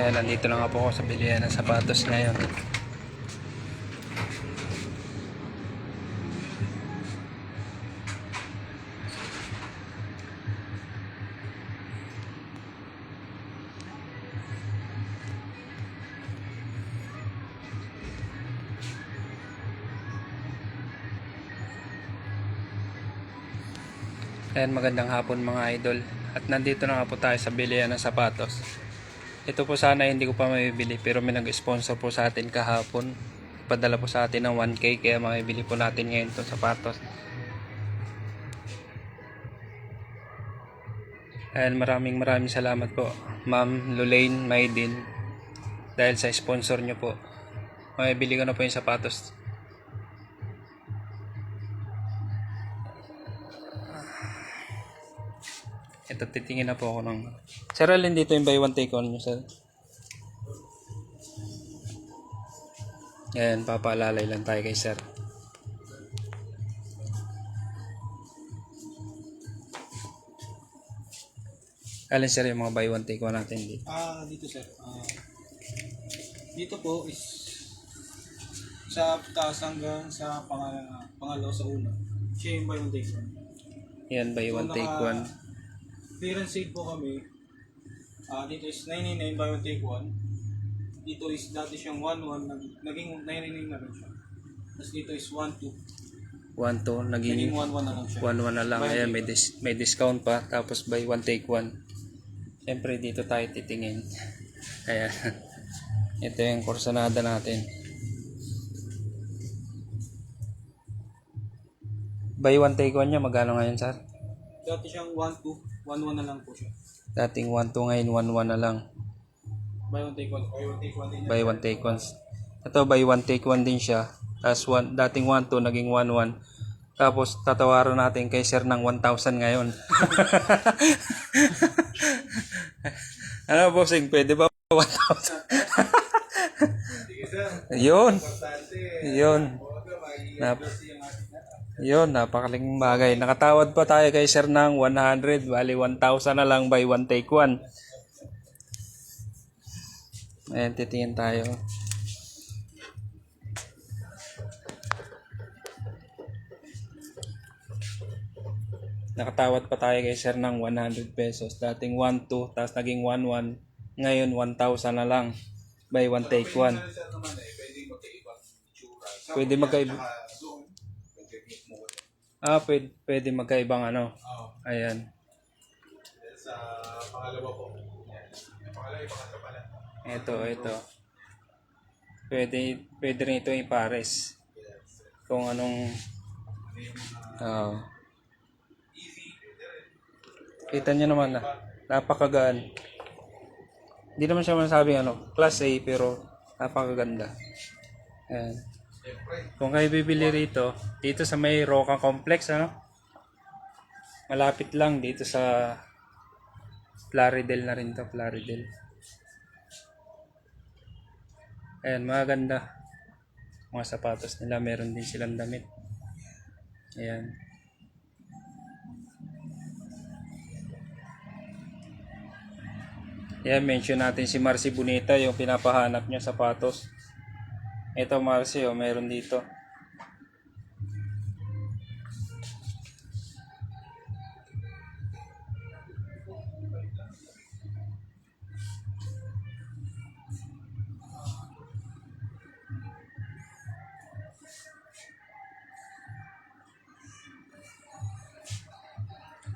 Ayan, nandito na nga po ako sa bilihan ng sapatos ngayon. Ayan, magandang hapon mga idol. At nandito na nga po tayo sa bilihan ng sapatos. Ito po sana hindi ko pa mabibili, pero may nag-sponsor po sa atin kahapon. Padala po sa atin ng 1K, kaya makibili po natin ngayon itong sapatos. Ayan, maraming salamat po Ma'am Lulaine Maydin, dahil sa sponsor nyo po. Makibili ko na po yung sapatos. Ito, titingin na po ako ng... Sir, alin dito yung buy one take one nyo, sir? Ayan, papaalalay lang tayo kay sir. Alin sir yung mga buy one take one natin dito? Dito sir. Dito po is sa taas hanggang sa pangalawa sa una. Siya yung buy one take one. Yan, buy one take one. Clearance sale po kami. Dito is 999 buy one take one. Dito is dati siyang 11, naging 999 na rin siya. Tapos dito is 12. 1-2, naging 11 na lang siya. 1-1 na lang. Ayan, may discount pa. Tapos buy one take one. Siyempre dito tayo titingin. Ayan. Ito yung kursanada natin. Buy one take one niya, magkano ngayon sir? Dati siyang 12, 11 na lang po siya. Dating 1-2, ngayon 1-1 na lang. Buy one take one. Buy one take one din. Buy one take one. Ito buy one take one din siya. Tapos dating 1-2 naging 1-1. Tapos tatawaran natin kay sir ng 1,000 ngayon. Ano bossing, pwede ba 1,000? Yun. Yun, napakaling bagay. Nakatawad pa tayo kay sir ng 100. Bali 1,000 na lang buy one take one. Ayan, titingin tayo. Nakatawad pa tayo kay sir ng 100 pesos. Dating 1-2, tapos naging 1-1. Ngayon 1,000 na lang. Buy one take one. Pwede magkaiba. Pwede magkaibang ano. Ayan. Sa pangalawa po. Pangalawa, pangatlo pala. Ito. Pwede rin ito ipares. Kung anong kita nyo naman na napakagaan. Hindi naman siya masabing class A, pero napakaganda. Ayan. Kung kayo bibili rito, dito sa may Roca Complex, malapit lang dito sa Plaridel na rin to, Plaridel. Ayan, maganda mga sapatos nila, meron din silang damit. Ayan. Ayan, mention natin si Marcy Bonita, yung pinapahanap niya sapatos. Ito Marcy, meron dito.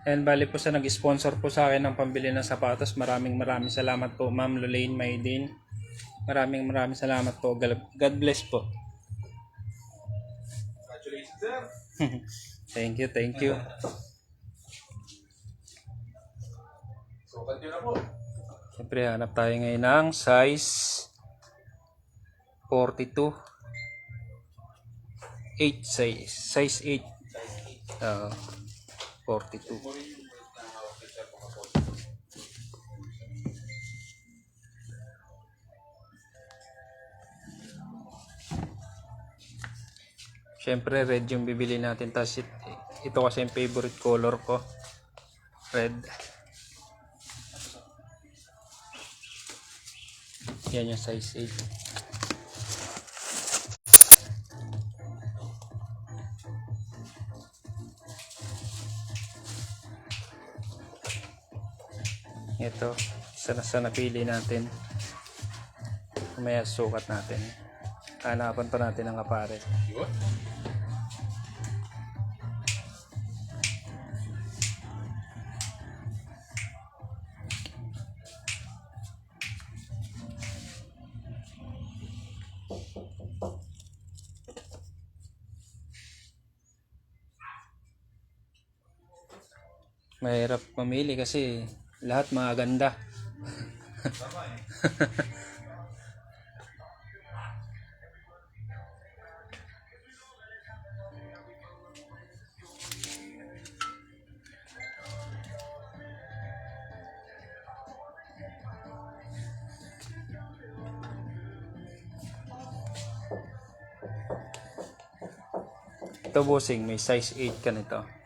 And bali po sa nag-sponsor po sa akin ng pambili ng sapatos. Maraming salamat po Ma'am Lulaine Maydin. Maraming salamat po. God bless po. Congratulations, sir. Thank you. So, kanyo na po. Siyempre, hanap tayo ngayon ng size 42. 8 size 8. 42. Siyempre red yung bibili natin, tapos ito kasi yung favorite color ko, red. Yan yung size 8. Ito, isa na sa napili natin. Mamaya sukat natin. Hanapan pa natin ang kapare. Mahirap mamili kasi lahat maganda. Ito bossing, may size 8 ka nito.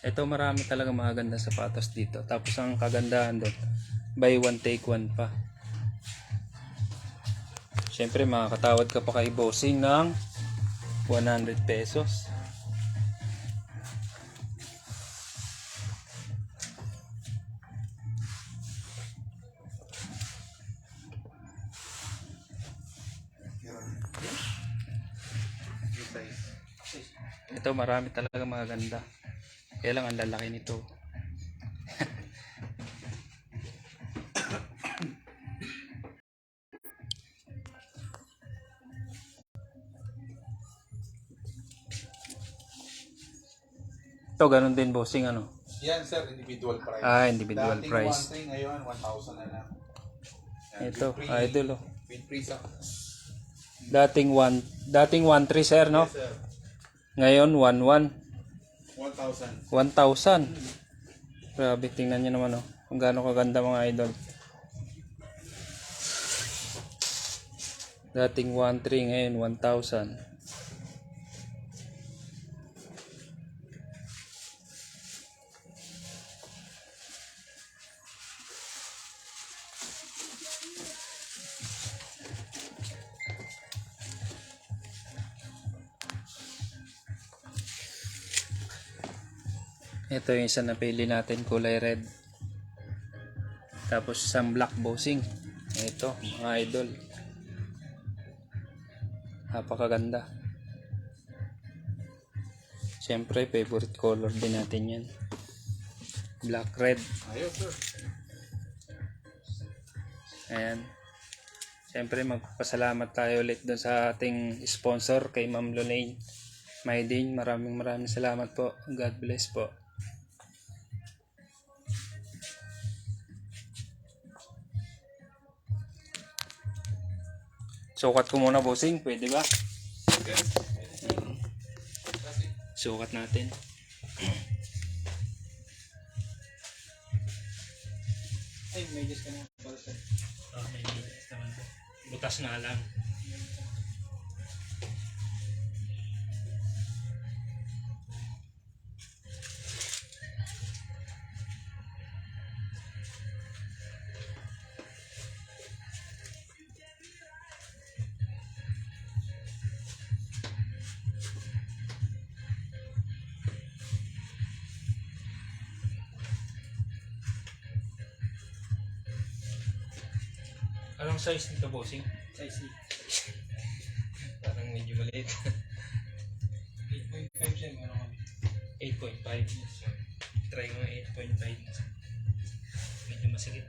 Ito marami talaga magaganda sapatos dito. Tapos ang kagandahan doon, buy one take one pa. Siyempre makakatawad ka pa kay bossing ng 100 pesos. Ito marami talaga magaganda. Kaya lang ang lalaki nito. Ito ganun din bossing ano. Yan sir, individual price. Individual Dating price. 1.3 ngayon, 1,000 na lang. Yan, Ito, with free- idol oh. With free sa... Dating 1.3 sir no? Yes sir, Ngayon 1.1. 1,000. 1,000. Grabe, tingnan nyo naman oh. Kung gaano kaganda mga idol. Dating 1.3 ngayon 1,000. Ito yung isa na pili natin, kulay red. Tapos isang black bossing. Ito, mga idol. Napakaganda. Siyempre, favorite color din natin yan. Black red. Ayos sir. Ayan. Siyempre, magpasalamat tayo ulit doon sa ating sponsor kay Ma'am Lolaine Maydin. Maraming salamat po. God bless po. Sukat ko muna bossing, pwede ba? Sukat natin. Ay, may just ka na pala sir. May bilis naman po. Butas na lang. Anong size nito bossing? Size Parang medyo maliit. 8.5 siya, meron kami. 8.5. Try mo 8.5. Medyo masakit.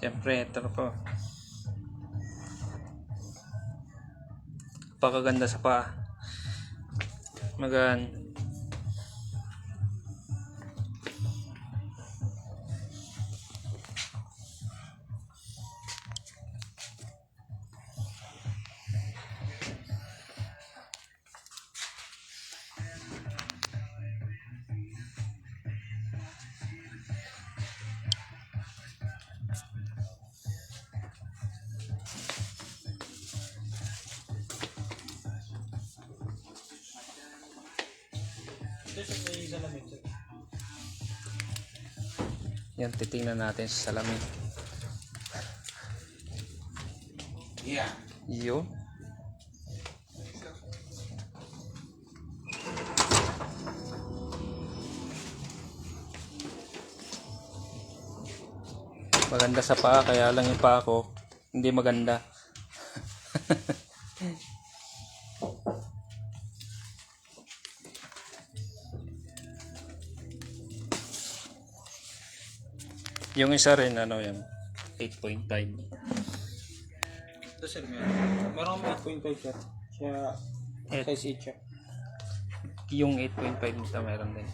Siyempre, ito po. Pakaganda sa paa. Magaan. Ito sir, may salamin sir. Yan, titingnan natin sa salamin. Yeah. Yun. Maganda sa paa, kaya lang yung paa ko hindi maganda. Yung isa rin, ano yan, 8.5. Ito sir, meron kami 8.5 sir. Siya, size 8 siya. Yung 8.5 nito meron din.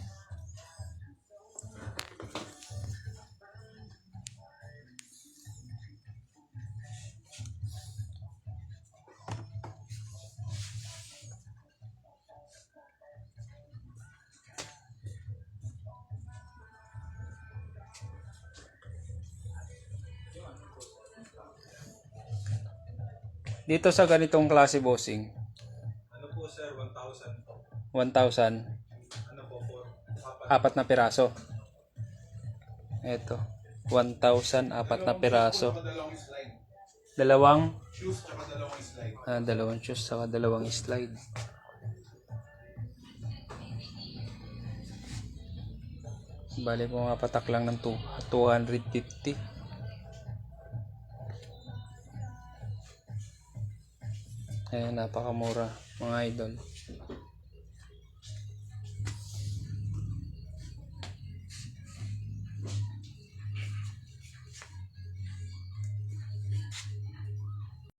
Dito sa ganitong klase bossing, Ano po sir, 1,000 po. 1,000, Ano po po? apat na piraso. Ito, 1,000, apat na piraso. Dalawang slide. Dalawang, Shoes tsaka dalawang slide. dalawang shoes, saka dalawang slide. Bali po mga patak lang ng 250. Ayan, napakamura mga idol.